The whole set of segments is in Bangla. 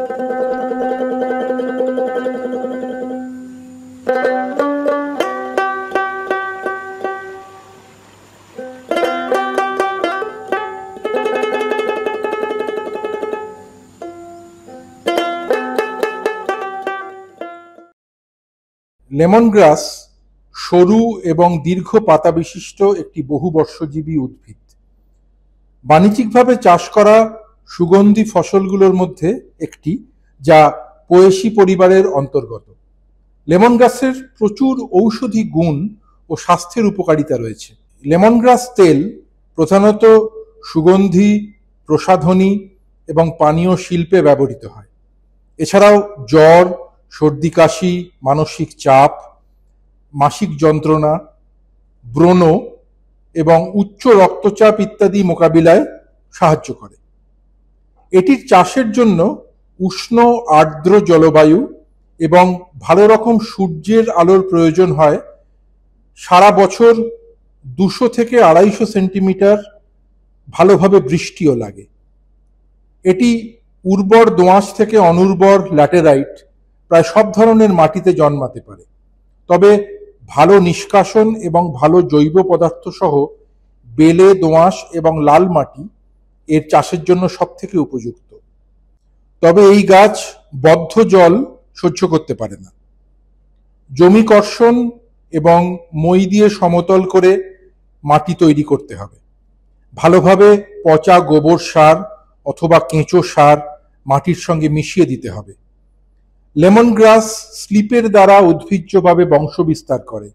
লেমন গ্রাস সরু এবং দীর্ঘ পাতা বিশিষ্ট একটি বহুবর্ষজীবী উদ্ভিদ। বাণিজ্যিকভাবে চাষ করা সুগন্ধি ফসলগুলোর মধ্যে একটি, যা পোয়েসি পরিবারের অন্তর্গত। লেমন গ্রাসের প্রচুর ঔষধি গুণ ও স্বাস্থ্যের উপকারিতা রয়েছে। লেমন গ্রাস তেল প্রধানত সুগন্ধি, প্রসাধনী এবং পানীয় শিল্পে ব্যবহৃত হয়। এছাড়াও জ্বর, সর্দি কাশি, মানসিক চাপ, মাসিক যন্ত্রণা, ব্রণ এবং উচ্চ রক্তচাপ ইত্যাদি মোকাবিলায় সাহায্য করে। এটির চাষের জন্য উষ্ণ আর্দ্র জলবায়ু এবং ভালো রকম সূর্যের আলোর প্রয়োজন হয়। সারা বছর 200 থেকে 250 সেন্টিমিটার ভালোভাবে বৃষ্টিও লাগে। এটি উর্বর দোআঁশ থেকে অনুর্বর ল্যাটেরাইট প্রায় সব ধরনের মাটিতে জন্মাতে পারে, তবে ভালো নিষ্কাশন এবং ভালো জৈব পদার্থ সহ বেলে দোআঁশ এবং লাল মাটি এর চাষের জন্য সব থেকে উপযুক্ত। তবে এই গাছ বদ্ধ জল সহ্য করতে পারে না। জমি কর্ষণ এবং মই দিয়ে সমতল করে মাটি তৈরি করতে হবে। ভালোভাবে পচা গোবর সার অথবা কেঁচো সার মাটির সঙ্গে মিশিয়ে দিতে হবে। লেমন গ্রাস স্লিপের দ্বারা উদ্ভিজ্জভাবে বংশ বিস্তার করে।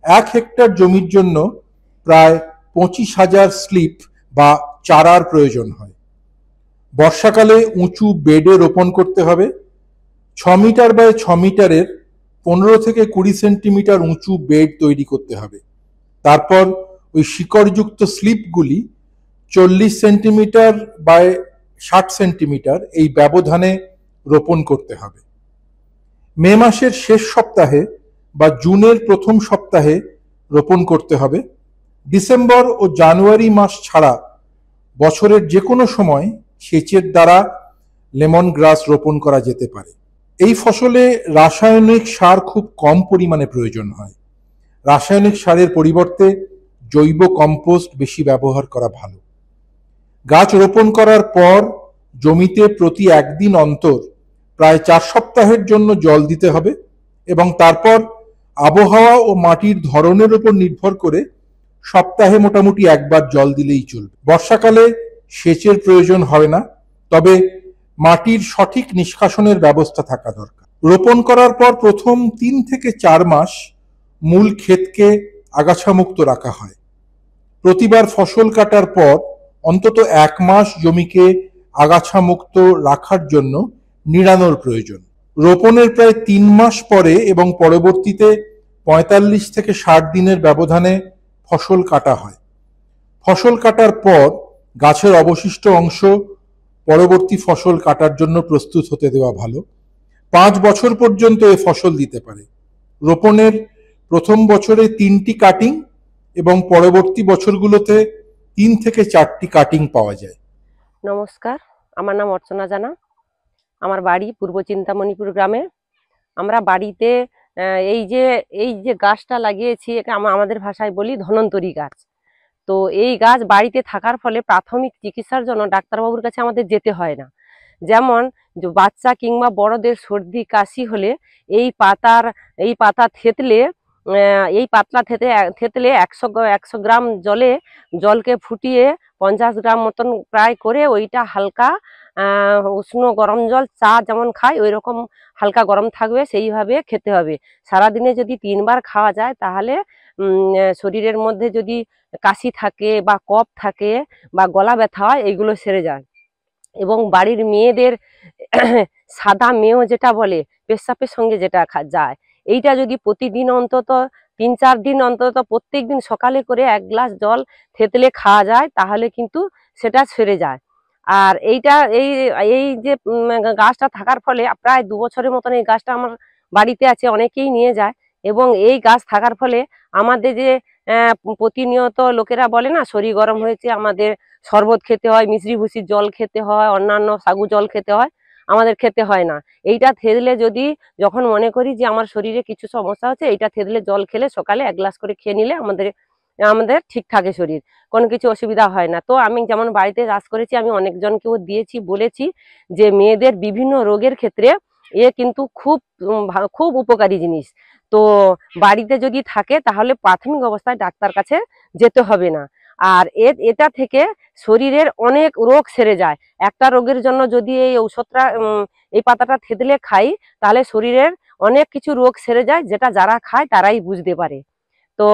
1 হেক্টর জমির জন্য প্রায় 25,000 স্লিপ বা চারার প্রয়োজন হয়। বর্ষাকালে উঁচু বেডে রোপণ করতে হবে। 6 মিটার বাই 6 মিটারের 15 থেকে 20 সেন্টিমিটার উঁচু বেড তৈরি করতে হবে। তারপর ওই শিকড়যুক্ত স্লিপগুলি 40 সেন্টিমিটার বাই 60 সেন্টিমিটার এই ব্যবধানে রোপণ করতে হবে। মে মাসের শেষ সপ্তাহে বা জুনের প্রথম সপ্তাহে রোপণ করতে হবে। ডিসেম্বর ও জানুয়ারি মাস ছাড়া বছরের যে কোনো সময় সেচের দ্বারা লেমন গ্রাস রোপণ করা যেতে পারে। এই ফসলে রাসায়নিক সার খুব কম পরিমাণে প্রয়োজন হয়। রাসায়নিক সারের পরিবর্তে জৈব কম্পোস্ট বেশি ব্যবহার করা ভালো। গাছ রোপণ করার পর জমিতে প্রতি 1 দিন অন্তর প্রায় 4 সপ্তাহের জন্য জল দিতে হবে এবং তারপর আবহাওয়া ও মাটির ধরনের উপর নির্ভর করে সপ্তাহে মোটামুটি 1 বার জল দিলেই চলবে। বর্ষাকালে সেচের প্রয়োজন হয় না, তবে মাটির সঠিক নিষ্কাশনের ব্যবস্থা থাকা দরকার। রোপণ করার পর প্রথম 3 থেকে 4 মাস মূল ক্ষেতকে আগাছামুক্ত রাখা হয়। প্রতিবার ফসল কাটার পর অন্তত 1 মাস জমিকে আগাছামুক্ত রাখার জন্য নিড়ানোর প্রয়োজন। রোপণের প্রায় 3 মাস পরে এবং পরবর্তীতে 45 থেকে 60 দিনের ব্যবধানে ফসল কাটা হয়। ফসল কাটার পর গাছের অবশিষ্ট অংশ পরবর্তী ফসল কাটার জন্য প্রস্তুত হতে দেওয়া ভালো। 5 বছর পর্যন্ত এ ফসল দিতে পারে। রোপণের প্রথম বছরে 3টি কাটিং এবং পরবর্তী বছরগুলোতে 3 থেকে 4টি কাটিং পাওয়া যায়। নমস্কার, আমার নাম অর্চনা জানা। আমার বাড়ি পূর্ব চিন্তামণিপুর গ্রামে। আমরা বাড়িতে এই যে গাছটা লাগিয়েছি, এটা আমাদের ভাষায় বলি ধনন্তরী গাছ। তো এই গাছ বাড়িতে থাকার ফলে প্রাথমিক চিকিৎসার জন্য ডাক্তারবাবুর কাছে আমাদের যেতে হয় না। যেমন বাচ্চা কিংবা বড়দের সর্দি কাশি হলে এই পাতা থেতলে থেতলে 100 গ্রাম জলকে ফুটিয়ে 50 গ্রাম মতন প্রায় করে ওইটা হালকা উষ্ণ গরম জল, চা যেমন খায় ওই রকম হালকা গরম থাকবে সেইভাবে খেতে হবে। সারাদিনে যদি 3 বার খাওয়া যায় তাহলে শরীরের মধ্যে যদি কাশি থাকে বা কফ থাকে বা গলা ব্যথা হয় এইগুলো সেরে যায়। এবং বাড়ির মেয়েদের সাদা মেয় যেটা বলে, পেশাবের সঙ্গে যেটা যায়, এইটা যদি প্রতিদিন অন্তত 3-4 দিন অন্তত প্রত্যেক দিন সকালে করে 1 গ্লাস জল থেতলে খাওয়া যায় তাহলে কিন্তু সেটা সেরে যায়। আর এই যে গাছটা থাকার ফলে প্রায় 2 বছরের মতন এই গাছটা আমার বাড়িতে আছে, অনেকেই নিয়ে যায়। এবং এই গাছ থাকার ফলে আমাদের যে প্রতিনিয়ত লোকেরা বলে না শরীর গরম হয়েছে, আমাদের শরবত খেতে হয়, মিশ্রি ভুসির জল খেতে হয়, অন্যান্য সাগু জল খেতে হয়। আমাদের খেতে হয় না। এইটা থেতলে যদি যখন মনে করি যে আমার শরীরে কিছু সমস্যা হচ্ছে, এইটা থেতলে জল খেলে সকালে 1 গ্লাস করে খেয়ে নিলে আমাদের আমাদের ঠিক থাকে শরীর, কোনো কিছু অসুবিধা হয় না। তো আমি যেমন বাড়িতে চাষ করেছি, আমি অনেকজনকেও দিয়েছি, বলেছি যে মেয়েদের বিভিন্ন রোগের ক্ষেত্রে এ কিন্তু খুব খুব উপকারী জিনিস। তো বাড়িতে যদি থাকে তাহলে প্রাথমিক অবস্থায় ডাক্তার কাছে যেতে হবে না। আর এটা থেকে শরীরের অনেক রোগ সেরে যায়। একটা রোগের জন্য যদি এই ঔষধটা এই পাতাটা থেতলে খাই, তাহলে শরীরের অনেক কিছু রোগ সেরে যায়, যেটা যারা খায় তারাই বুঝতে পারে। তো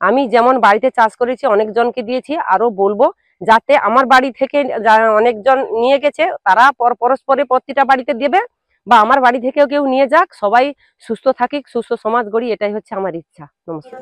আমি যেমন বাড়িতে চাষ করেছি, অনেকজনকে দিয়েছি, আরো বলবো যাতে আমার বাড়ি থেকে অনেকজন নিয়ে গেছে, তারা পরস্পরে প্রতিটা বাড়িতে দেবে, বা আমার বাড়ি থেকেও কেউ নিয়ে যাক, সবাই সুস্থ থাকি, সুস্থ সমাজ গড়ি, এটাই হচ্ছে আমার ইচ্ছা। নমস্কার।